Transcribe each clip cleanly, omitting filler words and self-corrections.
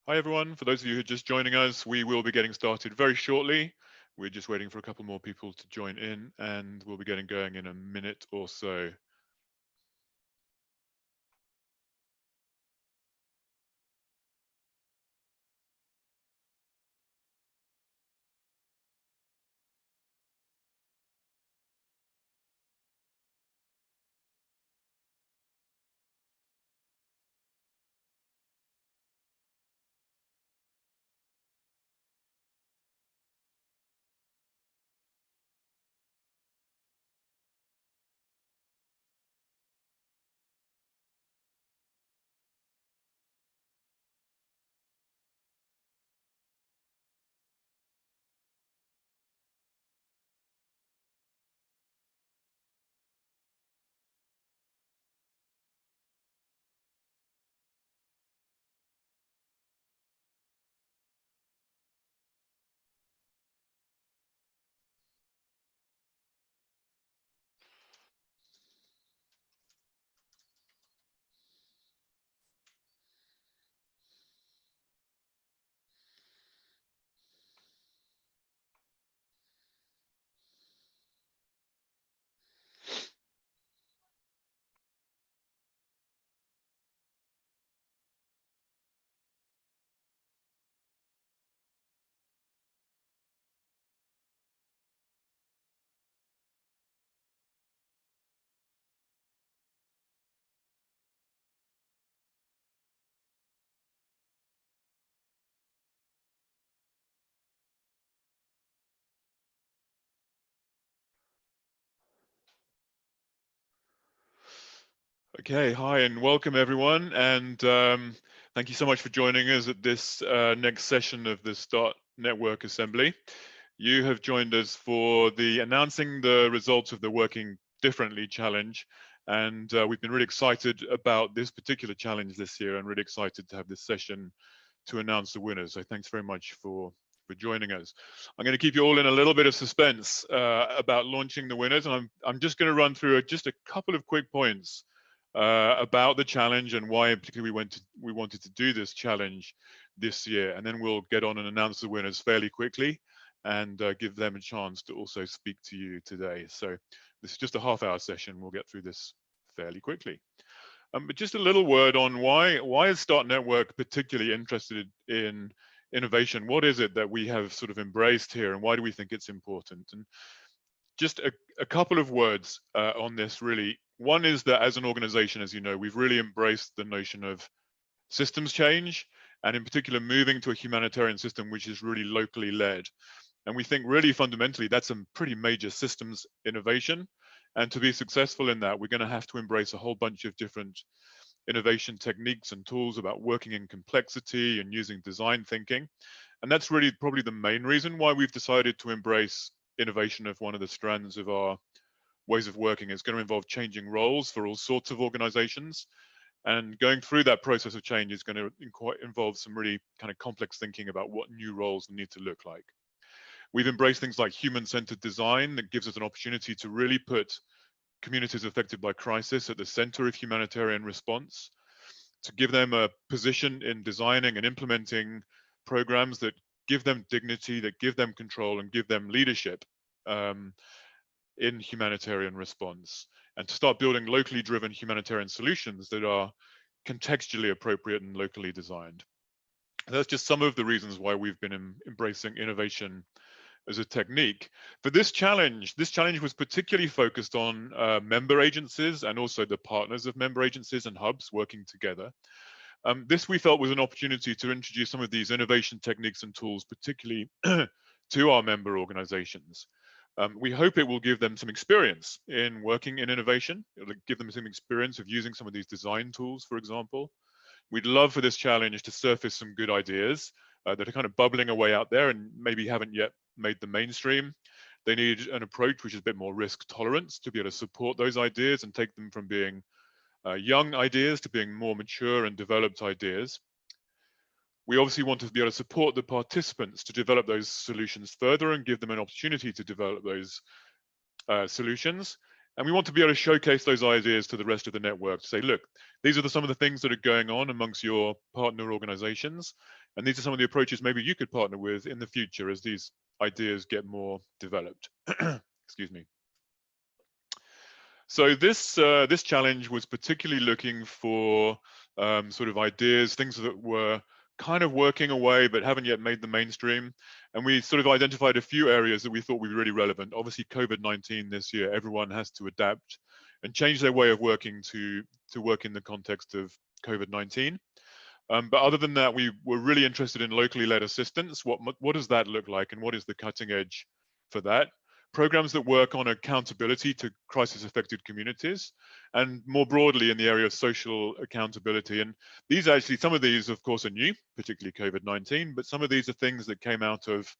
Hi everyone, for those of you who are just joining us, we will be getting started very shortly. We're just waiting for a couple more people to join in and we'll be getting going in a minute or so. Okay, hi and welcome everyone, and thank you so much for joining us at this next session of the Start Network Assembly. You have joined us for the announcing the results of the Working Differently challenge, and we've been really excited about this particular challenge this year and really excited to have this session to announce the winners. So thanks very much for joining us. I'm going to keep you all in a little bit of suspense about launching the winners, and I'm just going to run through just a couple of quick points about the challenge and why particularly we wanted to do this challenge this year, and then we'll get on and announce the winners fairly quickly and give them a chance to also speak to you today. So this is just a half-hour session. We'll get through this fairly quickly. But just a little word on why is Start Network particularly interested in innovation? What is it that we have sort of embraced here, and why do we think it's important? And just a couple of words on this, really. One is that as an organization, as you know, we've really embraced the notion of systems change, and in particular, moving to a humanitarian system which is really locally led. And we think really fundamentally that's a pretty major systems innovation. And to be successful in that, we're going to have to embrace a whole bunch of different innovation techniques and tools about working in complexity and using design thinking. And that's really probably the main reason why we've decided to embrace innovation of one of the strands of our ways of working. It's going to involve changing roles for all sorts of organizations. And going through that process of change is going to involve some really kind of complex thinking about what new roles need to look like. We've embraced things like human-centered design that gives us an opportunity to really put communities affected by crisis at the center of humanitarian response, to give them a position in designing and implementing programs that give them dignity, that give them control and give them leadership in humanitarian response, and to start building locally driven humanitarian solutions that are contextually appropriate and locally designed. That's just some of the reasons why we've been embracing innovation as a technique. For this challenge was particularly focused on member agencies and also the partners of member agencies and hubs working together. This we felt was an opportunity to introduce some of these innovation techniques and tools, particularly to our member organizations. We hope it will give them some experience in working in innovation. It'll give them some experience of using some of these design tools, for example. We'd love for this challenge to surface some good ideas that are kind of bubbling away out there and maybe haven't yet made the mainstream. They need an approach which is a bit more risk tolerance to be able to support those ideas and take them from being young ideas to being more mature and developed ideas. We obviously want to be able to support the participants to develop those solutions further and give them an opportunity to develop those solutions. And we want to be able to showcase those ideas to the rest of the network to say, look, these are some of the things that are going on amongst your partner organizations. And these are some of the approaches maybe you could partner with in the future as these ideas get more developed. Excuse me. So this challenge was particularly looking for sort of ideas, things that were kind of working away but haven't yet made the mainstream. And we sort of identified a few areas that we thought would be really relevant. Obviously, COVID-19 this year, everyone has to adapt and change their way of working to work in the context of COVID-19. But other than that, we were really interested in locally led assistance. What does that look like, and what is the cutting edge for that? Programs that work on accountability to crisis-affected communities, and more broadly in the area of social accountability. And these actually, some of these, of course, are new, particularly COVID-19, but some of these are things that came out of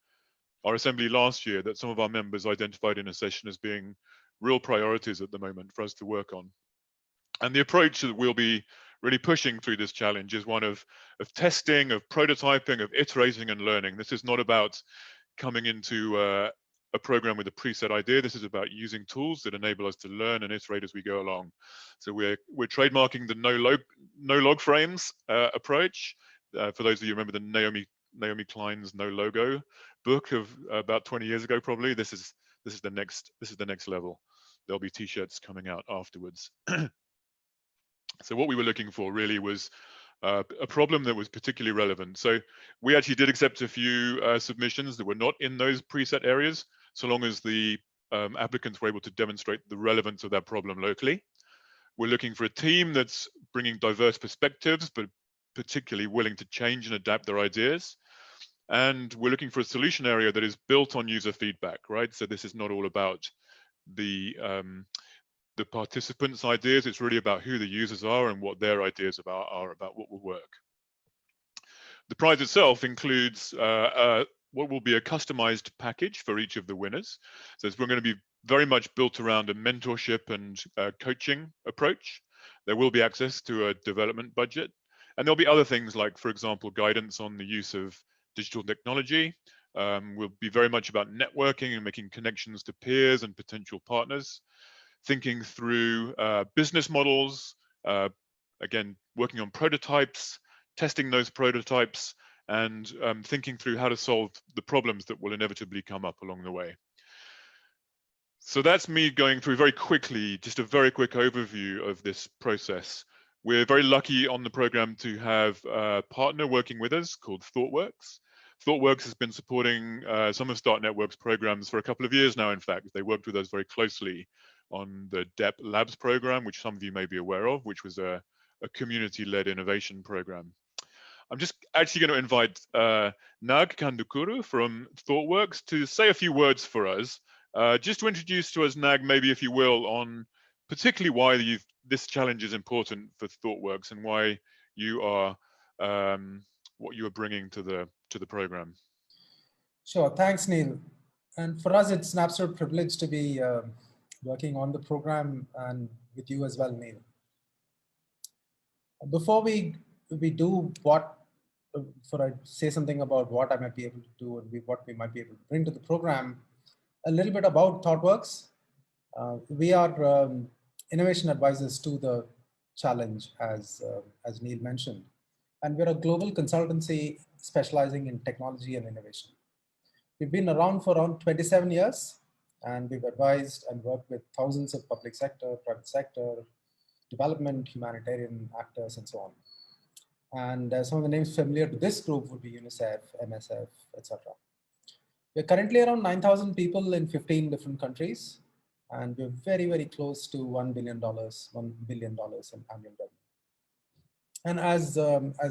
our assembly last year that some of our members identified in a session as being real priorities at the moment for us to work on. And the approach that we'll be really pushing through this challenge is one of testing, of prototyping, of iterating and learning. This is not about coming into a program with a preset idea. This is about using tools that enable us to learn and iterate as we go along. So we're trademarking the no log frames approach. For those of you who remember the Naomi Klein's No Logo book of about 20 years ago, probably this is the next level. There'll be t-shirts coming out afterwards. So what we were looking for really was a problem that was particularly relevant. So we actually did accept a few submissions that were not in those preset areas, so long as the applicants were able to demonstrate the relevance of that problem locally. We're looking for a team that's bringing diverse perspectives, but particularly willing to change and adapt their ideas. And we're looking for a solution area that is built on user feedback, right? So this is not all about the participants' ideas. It's really about who the users are and what their ideas are about what will work. The prize itself includes what will be a customized package for each of the winners. So we're going to be very much built around a mentorship and coaching approach. There will be access to a development budget. And there'll be other things like, for example, guidance on the use of digital technology. We'll be very much about networking and making connections to peers and potential partners. Thinking through business models, again, working on prototypes, testing those prototypes, and thinking through how to solve the problems that will inevitably come up along the way. So that's me going through very quickly, just a very quick overview of this process. We're very lucky on the program to have a partner working with us called ThoughtWorks. ThoughtWorks has been supporting some of Start Network's programs for a couple of years now, in fact. They worked with us very closely on the DEP Labs program, which some of you may be aware of, which was a community-led innovation program. I'm just actually going to invite Nag Kandukuru from ThoughtWorks to say a few words for us. Just to introduce to us, Nag, maybe if you will, on particularly why this challenge is important for ThoughtWorks and why you are what you are bringing to the program. Sure, thanks, Neil. And for us, it's an absolute privilege to be working on the program and with you as well, Neil. Before we do say something about what I might be able to do and what we might be able to bring to the program, a little bit about ThoughtWorks. We are innovation advisors to the challenge, as Neil mentioned. And we're a global consultancy specializing in technology and innovation. We've been around for around 27 years, and we've advised and worked with thousands of public sector, private sector, development, humanitarian actors, and so on. And some of the names familiar to this group would be UNICEF, MSF, etc. We're currently around 9,000 people in 15 different countries, and we're very, very close to $1 billion in annual revenue. And as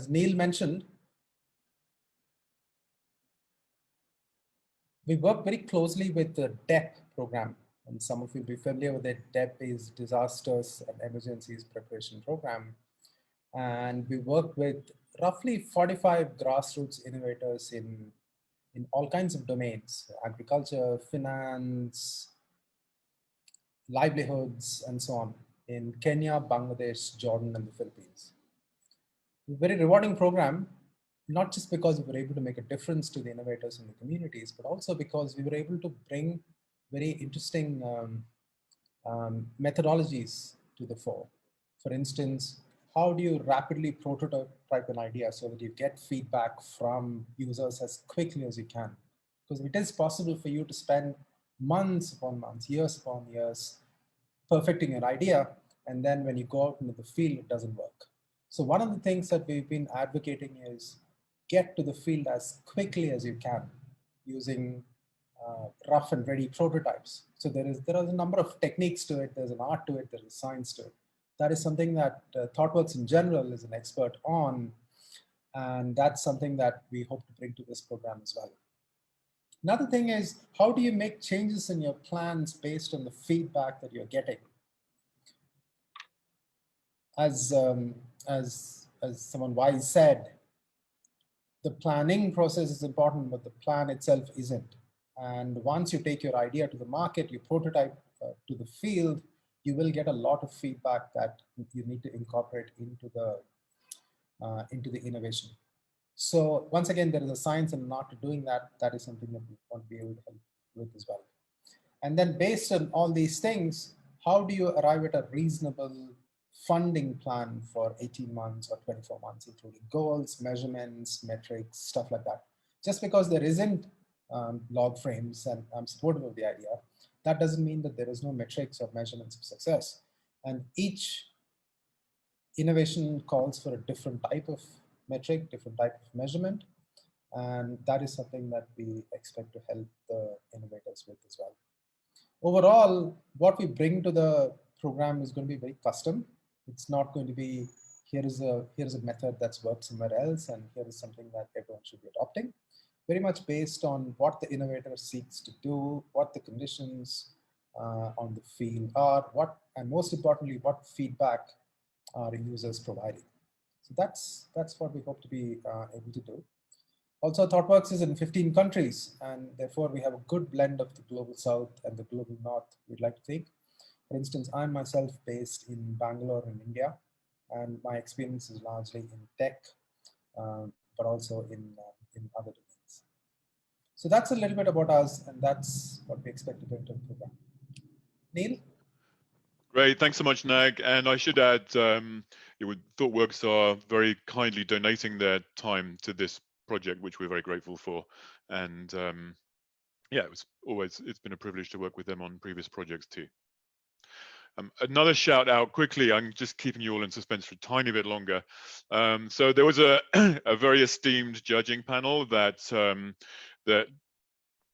Neil mentioned, we work very closely with the DEP program, and some of you will be familiar with it. DEP is Disasters and Emergencies Preparation Program. And we work with roughly 45 grassroots innovators in all kinds of domains: agriculture, finance, livelihoods, and so on, in Kenya, Bangladesh, Jordan, and the Philippines. A very rewarding program, not just because we were able to make a difference to the innovators in the communities, but also because we were able to bring very interesting methodologies to the fore. For instance, how do you rapidly prototype an idea so that you get feedback from users as quickly as you can? Because it is possible for you to spend months upon months, years upon years, perfecting your idea, and then when you go out into the field, it doesn't work. So one of the things that we've been advocating is get to the field as quickly as you can using rough and ready prototypes. So there is a number of techniques to it. There's an art to it. There is science to it. That is something that ThoughtWorks in general is an expert on. And that's something that we hope to bring to this program as well. Another thing is, how do you make changes in your plans based on the feedback that you're getting? As someone wise said, the planning process is important, but the plan itself isn't. And once you take your idea to the market, you prototype to the field, you will get a lot of feedback that you need to incorporate into the innovation. So once again, there is a science and an art to doing that. That is something that we want to be able to help with as well. And then based on all these things, how do you arrive at a reasonable funding plan for 18 months or 24 months, including goals, measurements, metrics, stuff like that? Just because there isn't log frames, and I'm supportive of the idea, that doesn't mean that there is no metrics or measurements of success. And each innovation calls for a different type of metric, different type of measurement. And that is something that we expect to help the innovators with as well. Overall, what we bring to the program is going to be very custom. It's not going to be, here is a method that's worked somewhere else, and here is something that everyone should be adopting. Very much based on what the innovator seeks to do, what the conditions on the field are, and most importantly, what feedback are users providing. So that's what we hope to be able to do. Also, ThoughtWorks is in 15 countries, and therefore we have a good blend of the global south and the global north, we'd like to think. For instance, I'm myself based in Bangalore in India, and my experience is largely in tech, but also in other domains. So that's a little bit about us, and that's what we expect to bring to the program. Neil? Great, thanks so much, Nag. And I should add, ThoughtWorks are very kindly donating their time to this project, which we're very grateful for. And yeah, it's been a privilege to work with them on previous projects too. Another shout out quickly, I'm just keeping you all in suspense for a tiny bit longer. So there was a very esteemed judging panel that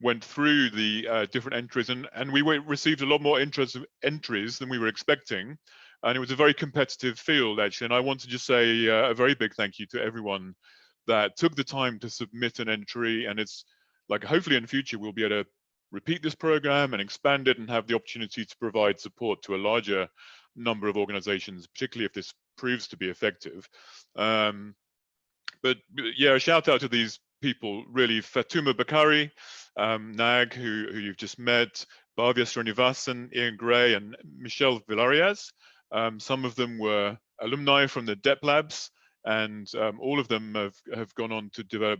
went through the different entries, and we received a lot more entries than we were expecting. And it was a very competitive field, actually. And I want to just say a very big thank you to everyone that took the time to submit an entry. And it's like, hopefully in future, we'll be able to repeat this program and expand it and have the opportunity to provide support to a larger number of organizations, particularly if this proves to be effective. But yeah, a shout out to these people, really. Fatuma Bakari, Nag, who you've just met, Bhavya Srinivasan, Ian Gray, and Michelle Villarias. Some of them were alumni from the DEP Labs, and all of them have gone on to develop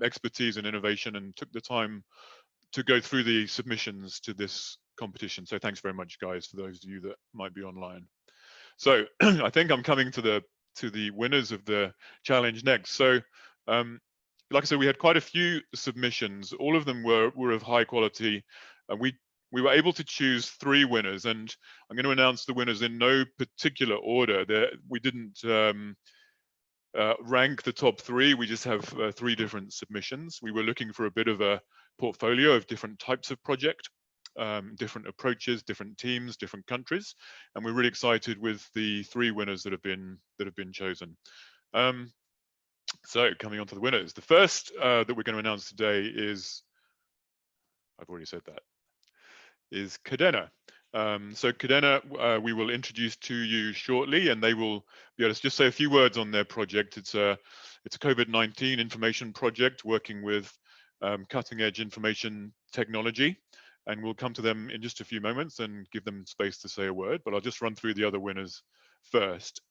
expertise in innovation and took the time to go through the submissions to this competition. So thanks very much, guys, for those of you that might be online. So I think I'm coming to the winners of the challenge next. So like I said, we had quite a few submissions. All of them were of high quality. We were able to choose 3 winners, and I'm going to announce the winners in no particular order. We didn't rank the top 3. We just have 3 different submissions. We were looking for a bit of a portfolio of different types of project, different approaches, different teams, different countries, and we're really excited with the 3 winners that have been chosen. So coming on to the winners, the first that we're going to announce today is, I've already said that, is Cadena. So Cadena, we will introduce to you shortly, and they will be able to just say a few words on their project. It's a COVID-19 information project working with cutting-edge information technology, and we'll come to them in just a few moments and give them space to say a word. But I'll just run through the other winners first.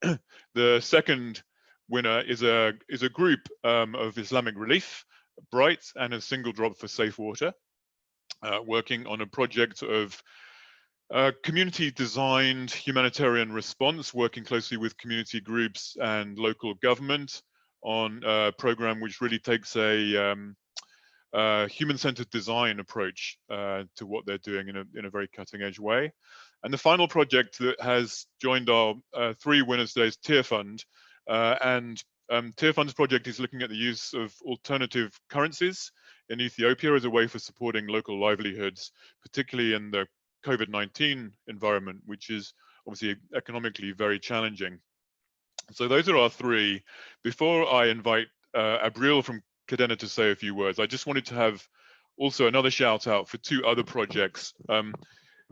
The second winner is a group of Islamic Relief, Bright, and a Single Drop for Safe Water, working on a project of community-designed humanitarian response, working closely with community groups and local government on a program which really takes a human-centered design approach to what they're doing in a very cutting-edge way. And the final project that has joined our 3 winners today is Tier Fund. Tier Fund's project is looking at the use of alternative currencies in Ethiopia as a way for supporting local livelihoods, particularly in the COVID-19 environment, which is obviously economically very challenging. So those are our 3. Before I invite Abril from Cadena to say a few words, I just wanted to have also another shout out for 2 other projects.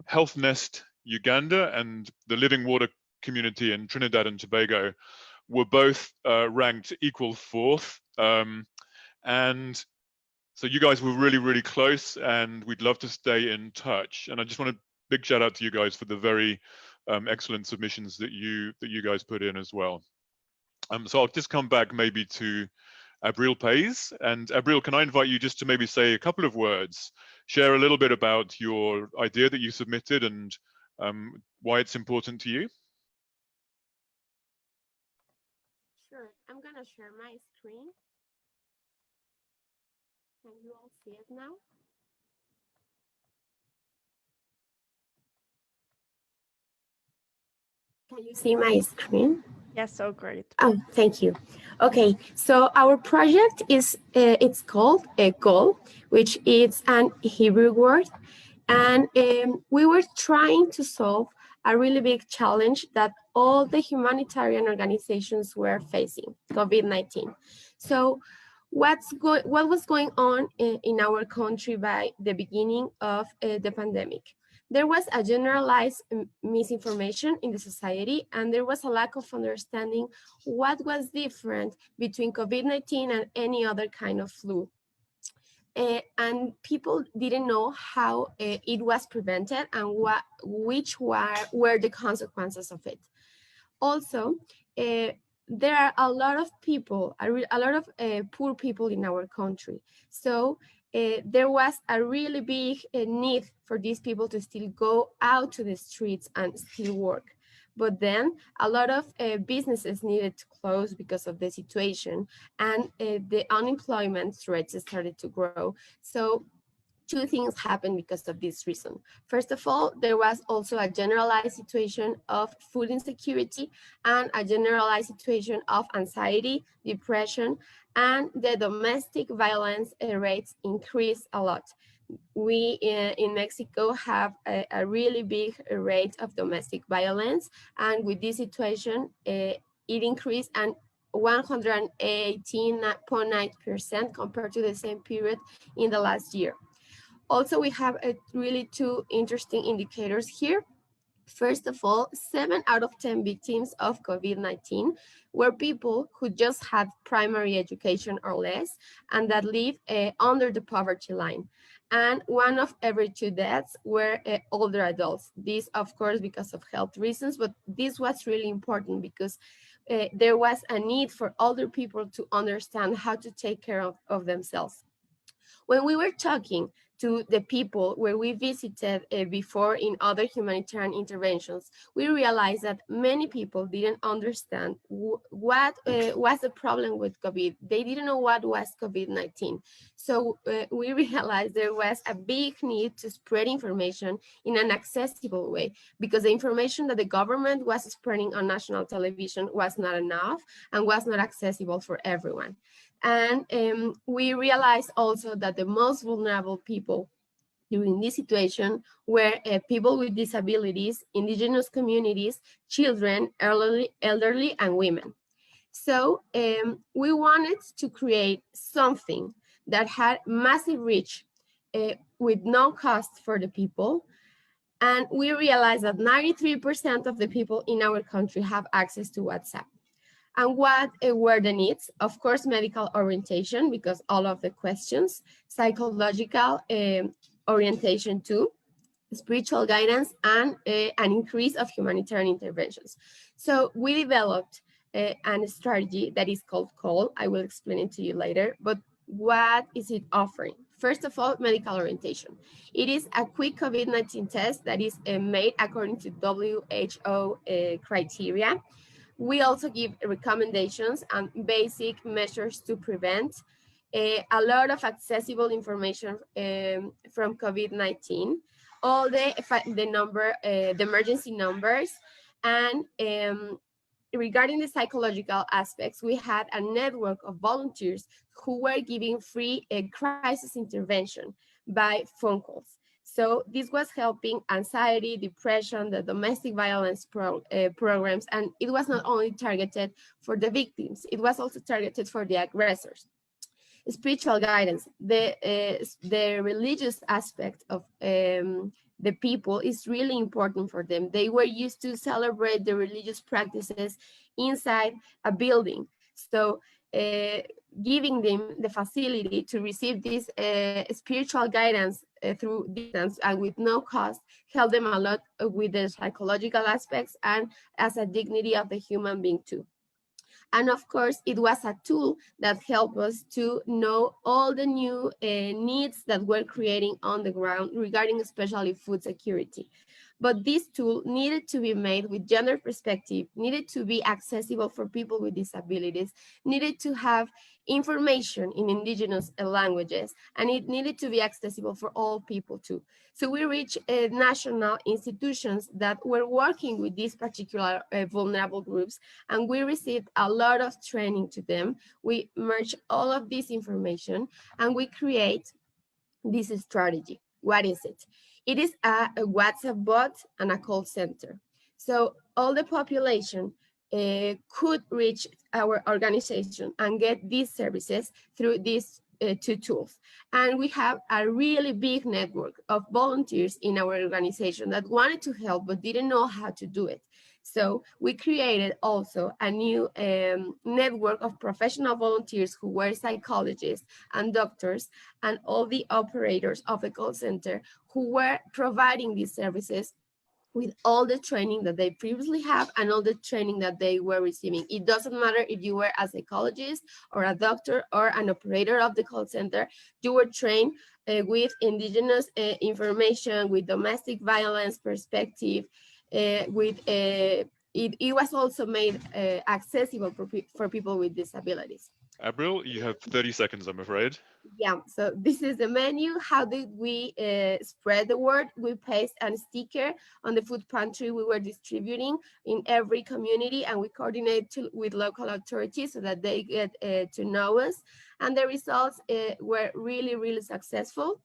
Health Nest Uganda and the Living Water community in Trinidad and Tobago were both ranked equal 4th. And so you guys were really, really close, and we'd love to stay in touch. And I just want a big shout out to you guys for the very excellent submissions that you guys put in as well. So I'll just come back maybe to Abril Pays. And Abril, can I invite you just to maybe say a couple of words, share a little bit about your idea that you submitted and why it's important to you? Sure, I'm gonna share my screen. Can you all see it now? Can you see my screen? Yes, so great. Oh, thank you. Okay, so our project is, it's called Goal, which is an Hebrew word. And we were trying to solve a really big challenge that all the humanitarian organizations were facing, COVID-19. So what was going on in our country by the beginning of the pandemic? There was a generalized misinformation in the society, and there was a lack of understanding what was different between COVID-19 and any other kind of flu. And people didn't know how it was prevented and which were the consequences of it. Also, there are a lot of people, a lot of poor people in our country. So there was a really big need for these people to still go out to the streets and still work. But then a lot of businesses needed to close because of the situation, and the unemployment rates started to grow. So 2 things happened because of this reason. First of all, there was also a generalized situation of food insecurity and a generalized situation of anxiety, depression, and the domestic violence rates increased a lot. We in Mexico have a really big rate of domestic violence, and with this situation, it increased and 118.9% compared to the same period in the last year. Also, we have really 2 interesting indicators here. First of all, 7 out of 10 victims of COVID-19 were people who just had primary education or less and that live under the poverty line. And 1 of every 2 deaths were older adults. This, of course, because of health reasons, but this was really important because there was a need for older people to understand how to take care of themselves. When we were talking to the people where we visited before in other humanitarian interventions, we realized that many people didn't understand what was the problem with COVID. They didn't know what was COVID-19. So we realized there was a big need to spread information in an accessible way, because the information that the government was spreading on national television was not enough and was not accessible for everyone. And we realized also that the most vulnerable people during this situation were people with disabilities, indigenous communities, children, elderly, and women. So we wanted to create something that had massive reach with no cost for the people. And we realized that 93% of the people in our country have access to WhatsApp. And what were the needs? Of course, medical orientation, because all of the questions, psychological orientation too, spiritual guidance, and an increase of humanitarian interventions. So we developed a strategy that is called CALL. I will explain it to you later, but what is it offering? First of all, medical orientation. It is a quick COVID-19 test that is made according to WHO criteria. We also give recommendations and basic measures to prevent. A lot of accessible information from COVID-19, all the emergency numbers, and regarding the psychological aspects, we had a network of volunteers who were giving free crisis intervention by phone calls. So this was helping anxiety, depression, the domestic violence programs, and it was not only targeted for the victims, it was also targeted for the aggressors. Spiritual guidance, the religious aspect of the people is really important for them. They were used to celebrate the religious practices inside a building. So giving them the facility to receive this spiritual guidance through distance and with no cost helped them a lot with the psychological aspects and as a dignity of the human being too. And of course, it was a tool that helped us to know all the new needs that we're creating on the ground regarding especially food security. But this tool needed to be made with gender perspective, needed to be accessible for people with disabilities, needed to have information in indigenous languages, and it needed to be accessible for all people too. So we reached national institutions that were working with these particular vulnerable groups, and we received a lot of training to them. We merge all of this information and we create this strategy. What is it? It is a WhatsApp bot and a call center. So all the population could reach our organization and get these services through these two tools. And we have a really big network of volunteers in our organization that wanted to help but didn't know how to do it. So we created also a new network of professional volunteers who were psychologists and doctors and all the operators of the call center who were providing these services with all the training that they previously have and all the training that they were receiving. It doesn't matter if you were a psychologist or a doctor or an operator of the call center, you were trained with indigenous information, with domestic violence perspective, it was also made accessible for people with disabilities. Abril, you have 30 seconds, I'm afraid. Yeah, so this is the menu. How did we spread the word? We pasted a sticker on the food pantry we were distributing in every community, and we coordinate with local authorities so that they get to know us. And the results were really, really successful.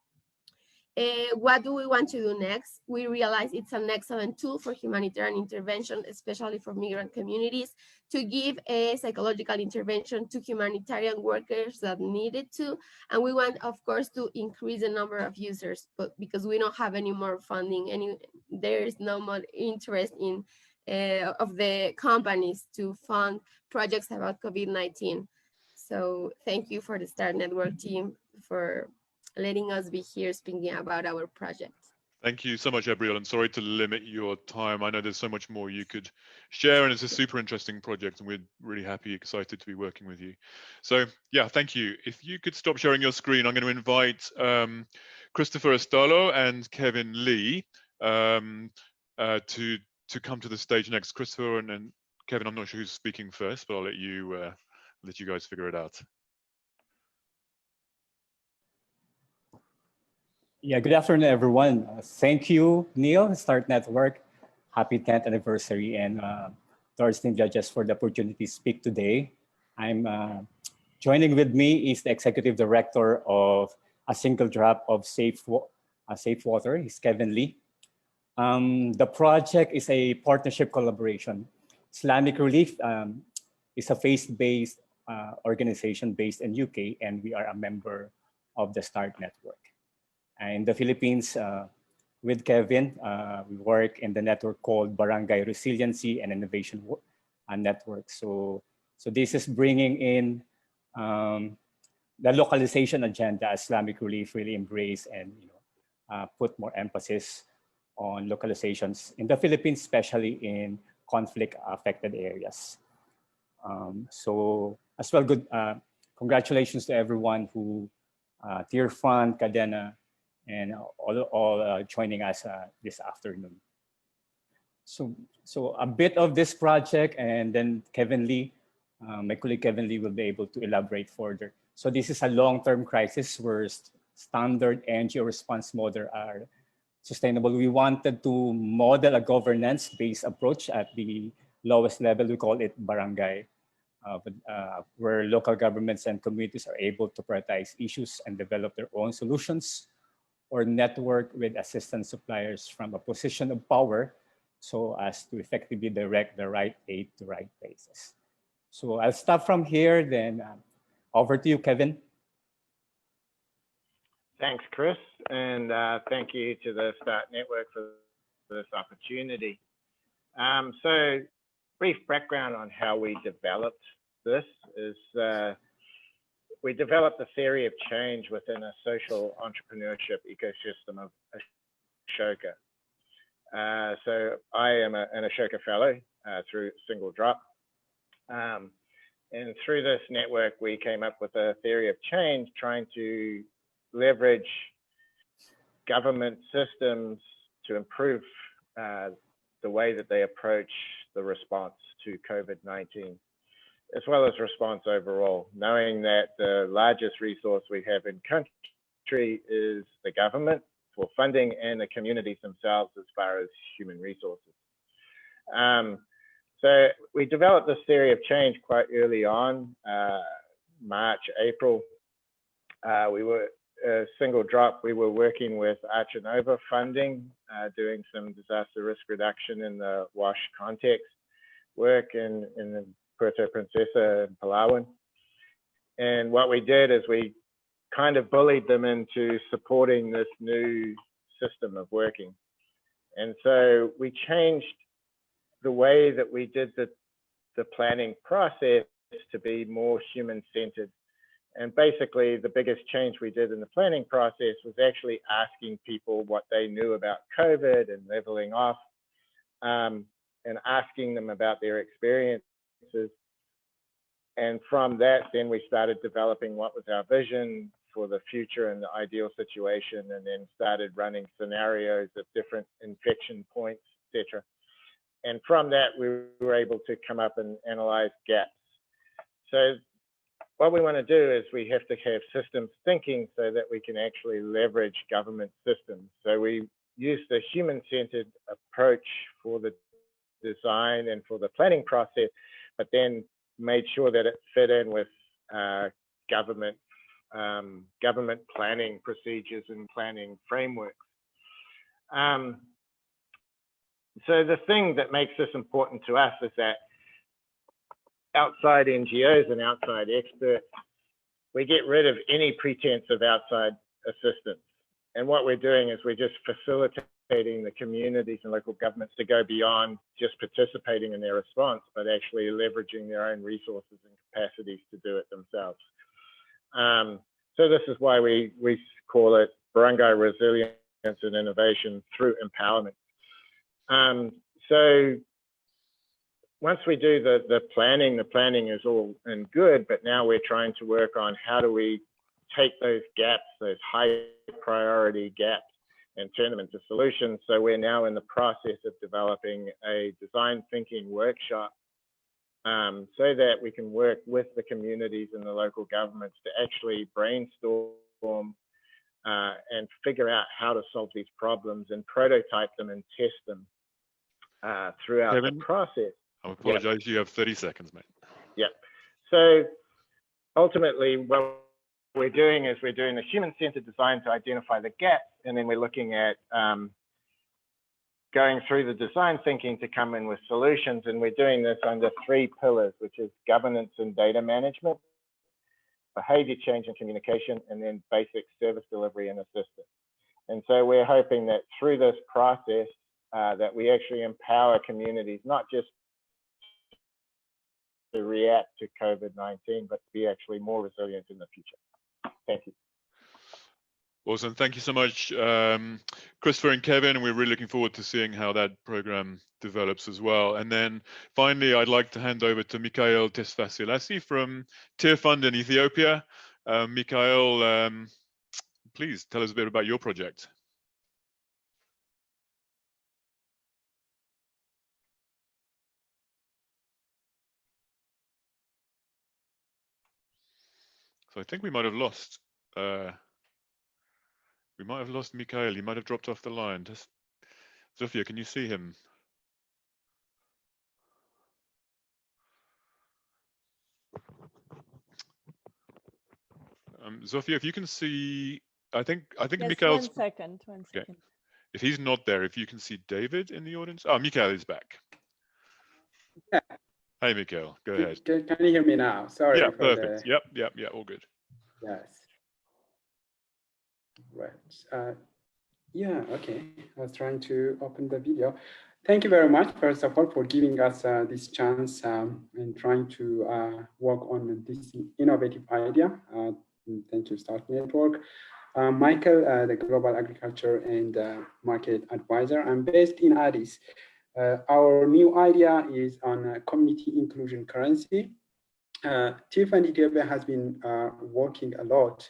What do we want to do next? We realize it's an excellent tool for humanitarian intervention, especially for migrant communities, to give a psychological intervention to humanitarian workers that need it to. And we want, of course, to increase the number of users, but because we don't have any more funding, there is no more interest in of the companies to fund projects about COVID-19. So thank you for the STAR Network team for letting us be here speaking about our project. Thank you so much, Abril, and sorry to limit your time. I know there's so much more you could share, and it's a super interesting project, and we're really happy, excited to be working with you. So yeah, thank you. If you could stop sharing your screen, I'm going to invite Christopher Estalo and Kevin Lee to come to the stage next. Christopher and then Kevin, I'm not sure who's speaking first, but I'll let you guys figure it out. Yeah, good afternoon, everyone. Thank you, Neil, Start Network. Happy 10th anniversary, and to our esteemed judges for the opportunity to speak today. I'm joining with me is the Executive Director of A Single Drop of Safe Water, he's Kevin Lee. The project is a partnership collaboration. Islamic Relief is a faith-based organization based in UK, and we are a member of the START Network. In the Philippines, with Kevin, we work in the network called Barangay Resiliency and Innovation Network. So this is bringing in the localization agenda Islamic Relief really embrace and put more emphasis on localizations in the Philippines, especially in conflict-affected areas. So as well, congratulations to everyone who Tier Fund, Cadena, and all joining us this afternoon. So a bit of this project, and then Kevin Lee, my colleague Kevin Lee will be able to elaborate further. So this is a long-term crisis where standard NGO response model are sustainable. We wanted to model a governance-based approach at the lowest level. We call it barangay, where local governments and communities are able to prioritize issues and develop their own solutions, or network with assistance suppliers from a position of power so as to effectively direct the right aid to right places. So I'll stop from here, then over to you, Kevin. Thanks, Chris, and thank you to the START Network for this opportunity. So brief background on how we developed this is we developed the theory of change within a social entrepreneurship ecosystem of Ashoka. So I am an Ashoka Fellow through Single Drop. And through this network, we came up with a theory of change, trying to leverage government systems to improve the way that they approach the response to COVID-19, as well as response overall, knowing that the largest resource we have in country is the government for funding and the communities themselves as far as human resources. So we developed this theory of change quite early on, March, April. We were Single Drop, we were working with Archinova funding, doing some disaster risk reduction in the WASH context work in Puerto Princesa and Palawan. And what we did is we kind of bullied them into supporting this new system of working. And so we changed the way that we did the planning process to be more human-centered. And basically, the biggest change we did in the planning process was actually asking people what they knew about COVID and leveling off, and asking them about their experiences. And from that, then we started developing what was our vision for the future and the ideal situation, and then started running scenarios of different infection points, etc. And from that, we were able to come up and analyze gaps. So what we want to do is we have to have systems thinking so that we can actually leverage government systems. So we use the human-centered approach for the design and for the planning process, but then made sure that it fit in with government planning procedures and planning frameworks. So the thing that makes this important to us is that outside NGOs and outside experts, we get rid of any pretense of outside assistance. And what we're doing is we're just facilitating the communities and local governments to go beyond just participating in their response, but actually leveraging their own resources and capacities to do it themselves. So this is why we call it Barangay Resilience and Innovation through Empowerment. So once we do the planning is all in good, but now we're trying to work on how do we take those gaps, those high priority gaps, and turn them into solutions. So we're now in the process of developing a design thinking workshop so that we can work with the communities and the local governments to actually brainstorm and figure out how to solve these problems and prototype them and test them throughout Kevin, the process. I apologize, you have 30 seconds, mate. Yeah. So ultimately, what we're doing is we're doing the human-centered design to identify the gaps, and then we're looking at going through the design thinking to come in with solutions. And we're doing this under 3 pillars, which is governance and data management, behavior change and communication, and then basic service delivery and assistance. And so we're hoping that through this process that we actually empower communities, not just to react to COVID-19, but to be actually more resilient in the future. Thank you. Awesome. Thank you so much, Christopher and Kevin. We're really looking forward to seeing how that program develops as well. And then finally, I'd like to hand over to Mikhail Tesfasilasi from Tier Fund in Ethiopia. Mikhail, please tell us a bit about your project. So I think we might have lost. We might have lost Mikhail. He might have dropped off the line. Zofia, can you see him? Zofia, if you can see, I think Yes, Mikhail's. one second. Okay. If he's not there, if you can see David in the audience. Oh, Mikhail is back. Yeah. Hi, Mikhail. Go ahead. Can you hear me now? Sorry. Yeah, for perfect. the... Yep. All good. Yes. Right. Yeah, okay. I was trying to open the video. Thank you very much, first of all, for giving us this chance and trying to work on this innovative idea. Thank you, Start Network. Michael, the Global Agriculture and Market Advisor. I'm based in Addis. Our new idea is on community inclusion currency. Tiffany Ethiopia has been working a lot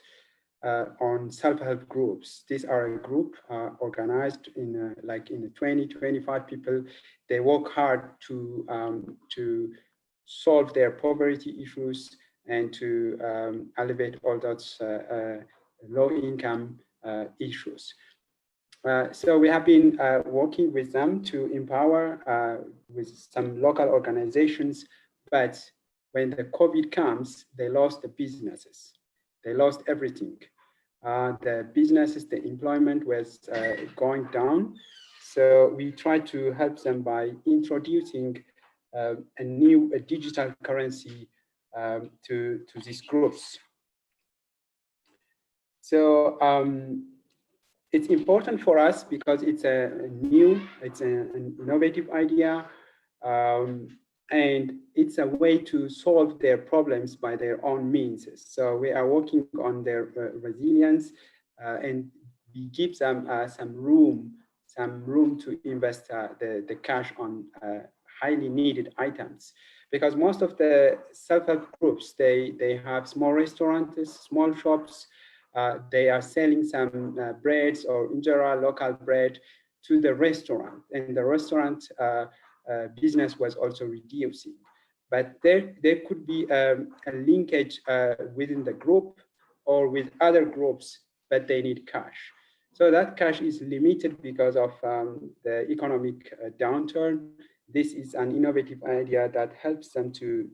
on self-help groups. These are a group organized in like in 20, 25 people. They work hard to solve their poverty issues and to alleviate all those low-income issues. So we have been working with them to empower with some local organizations, but when the COVID comes, they lost the businesses. They lost everything. The businesses, the employment was going down. So we tried to help them by introducing a new digital currency to these groups. So it's important for us because it's it's an innovative idea. And it's a way to solve their problems by their own means. So we are working on their resilience and we give them some room to invest the cash on highly needed items. Because most of the self-help groups, they have small restaurants, small shops. They are selling some breads or injera, local bread, to the restaurant, and the restaurant business was also reducing. But there could be a linkage within the group or with other groups, but they need cash. So that cash is limited because of the economic downturn. This is an innovative idea that helps them to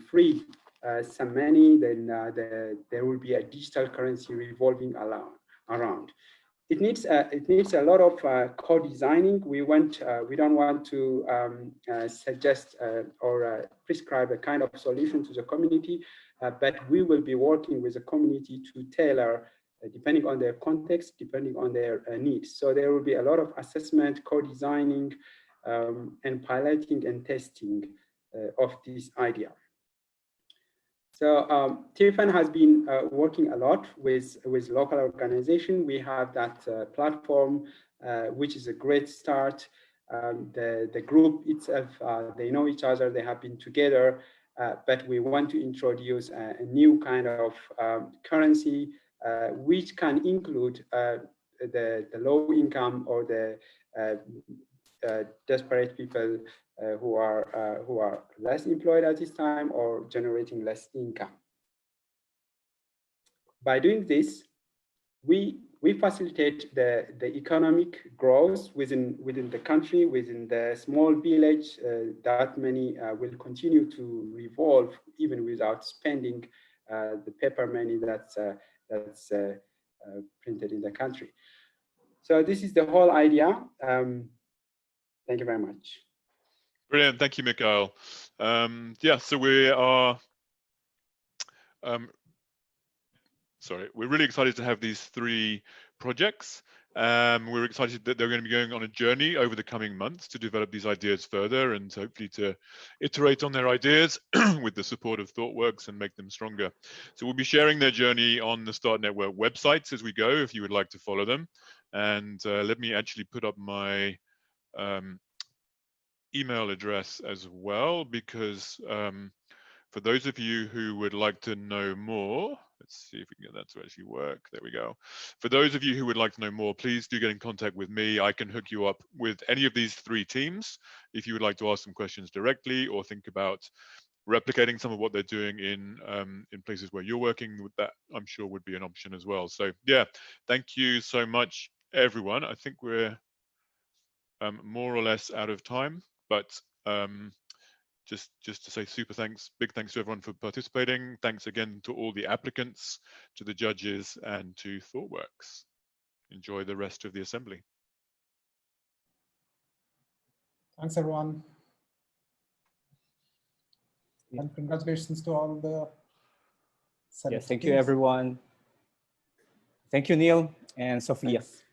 free some money. Then there will be a digital currency revolving around. It needs a lot of co-designing. We don't want to suggest or prescribe a kind of solution to the community, but we will be working with the community to tailor, depending on their context, depending on their needs. So there will be a lot of assessment, co-designing, and piloting and testing of this idea. So Tiffany has been working a lot with local organizations. We have that platform, which is a great start. The group itself, they know each other, they have been together, but we want to introduce a new kind of currency, which can include the low income or the desperate people who are less employed at this time or generating less income. By doing this, we facilitate the economic growth within the country, within the small village. That money will continue to revolve even without spending the paper money that's printed in the country. So this is the whole idea. Thank you very much. Brilliant, thank you, Mikhail. Yeah, so we are, we're really excited to have these 3 projects. We're excited that they're going to be going on a journey over the coming months to develop these ideas further and hopefully to iterate on their ideas with the support of ThoughtWorks and make them stronger. So we'll be sharing their journey on the Start Network websites as we go, if you would like to follow them. And let me actually put up my email address as well, because For those of you who would like to know more, let's see if we can get that to actually work. There we go. For those of you who would like to know more, please do get in contact with me. I can hook you up with any of these 3 teams if you would like to ask some questions directly or think about replicating some of what they're doing in places where you're working. With that, I'm sure would be an option as well. So yeah, thank you so much, everyone. I think we're more or less out of time, but just to say big thanks to everyone for participating. Thanks again to all the applicants, to the judges, and to ThoughtWorks. Enjoy the rest of the assembly. Thanks, everyone. And congratulations to all the Yes, thank you, everyone. Thank you, Neil and Sophia. Thanks.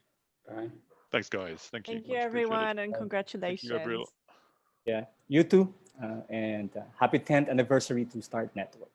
Bye. Thanks, guys. Thank you. Thank you, Much appreciated. everyone, and congratulations. Thank you, Gabriel. Yeah, you too. And happy 10th anniversary to Start Network.